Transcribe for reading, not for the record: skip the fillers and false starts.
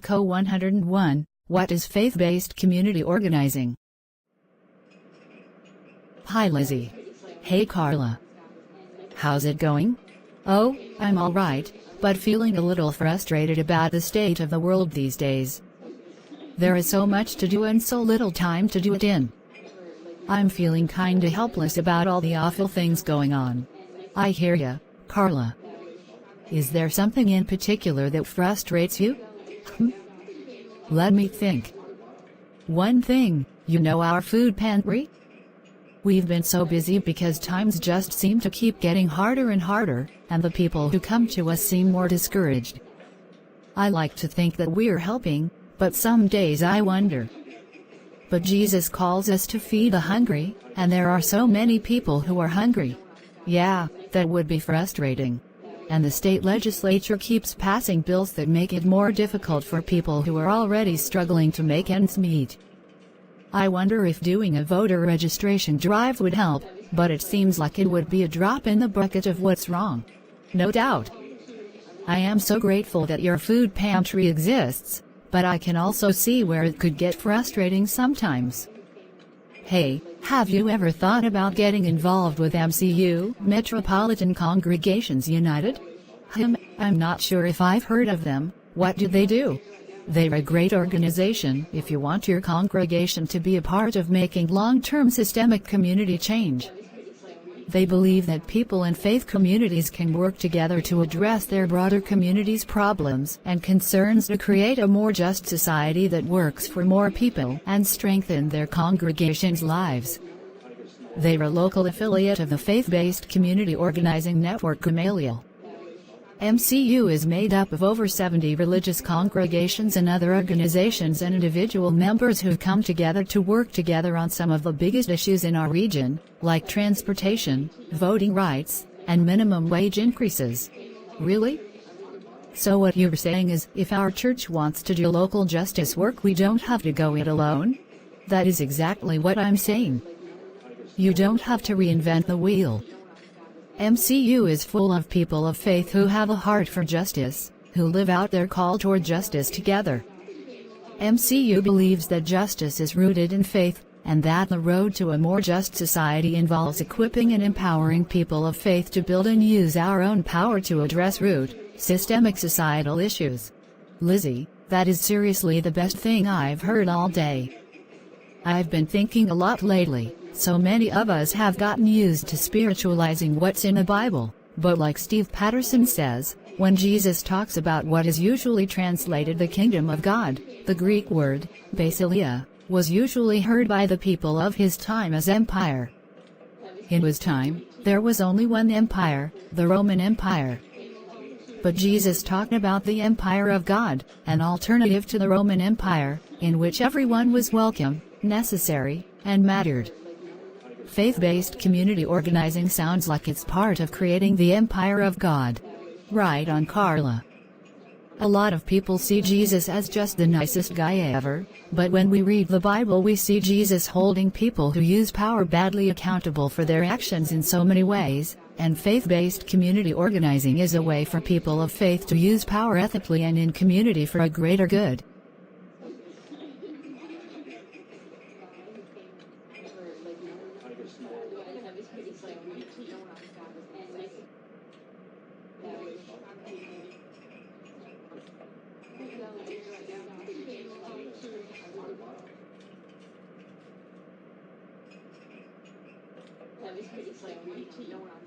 FBCO 101, what is faith-based community organizing? Hi Lizzie. Hey Carla. How's it going? Oh, I'm alright, but feeling a little frustrated about the state of the world these days. There is so much to do and so little time to do it in. I'm feeling kinda helpless about all the awful things going on. I hear ya, Carla. Is there something in particular that frustrates you? Let me think. One thing, our food pantry? We've been so busy because times just seem to keep getting harder and harder, and the people who come to us seem more discouraged. I like to think that we're helping, but some days I wonder. But Jesus calls us to feed the hungry, and there are so many people who are hungry. Yeah, that would be frustrating. And the state legislature keeps passing bills that make it more difficult for people who are already struggling to make ends meet. I wonder if doing a voter registration drive would help, but it seems like it would be a drop in the bucket of what's wrong. No doubt. I am so grateful that your food pantry exists, but I can also see where it could get frustrating sometimes. Hey, have you ever thought about getting involved with MCU, Metropolitan Congregations United? I'm not sure if I've heard of them. What do they do? They're a great organization if you want your congregation to be a part of making long-term systemic community change. They believe that people in faith communities can work together to address their broader community's problems and concerns to create a more just society that works for more people and strengthen their congregations' lives. They're a local affiliate of the faith-based community organizing network Gamaliel. MCU is made up of over 70 religious congregations and other organizations and individual members who come together to work together on some of the biggest issues in our region, like transportation, voting rights, and minimum wage increases. Really? So what you're saying is, if our church wants to do local justice work, we don't have to go it alone? That is exactly what I'm saying. You don't have to reinvent the wheel. MCU is full of people of faith who have a heart for justice, who live out their call toward justice together. MCU believes that justice is rooted in faith, and that the road to a more just society involves equipping and empowering people of faith to build and use our own power to address root, systemic societal issues. Lizzie, that is seriously the best thing I've heard all day. I've been thinking a lot lately. So many of us have gotten used to spiritualizing what's in the Bible, but like Steve Patterson says, when Jesus talks about what is usually translated the kingdom of God, the Greek word, basileia, was usually heard by the people of his time as empire. In his time, there was only one empire, the Roman Empire. But Jesus talked about the empire of God, an alternative to the Roman Empire, in which everyone was welcome, necessary, and mattered. Faith-based community organizing sounds like it's part of creating the empire of God. Right on, Carla. A lot of people see Jesus as just the nicest guy ever, but when we read the Bible we see Jesus holding people who use power badly accountable for their actions in so many ways, and faith-based community organizing is a way for people of faith to use power ethically and in community for a greater good. That was pretty like, you know what I'm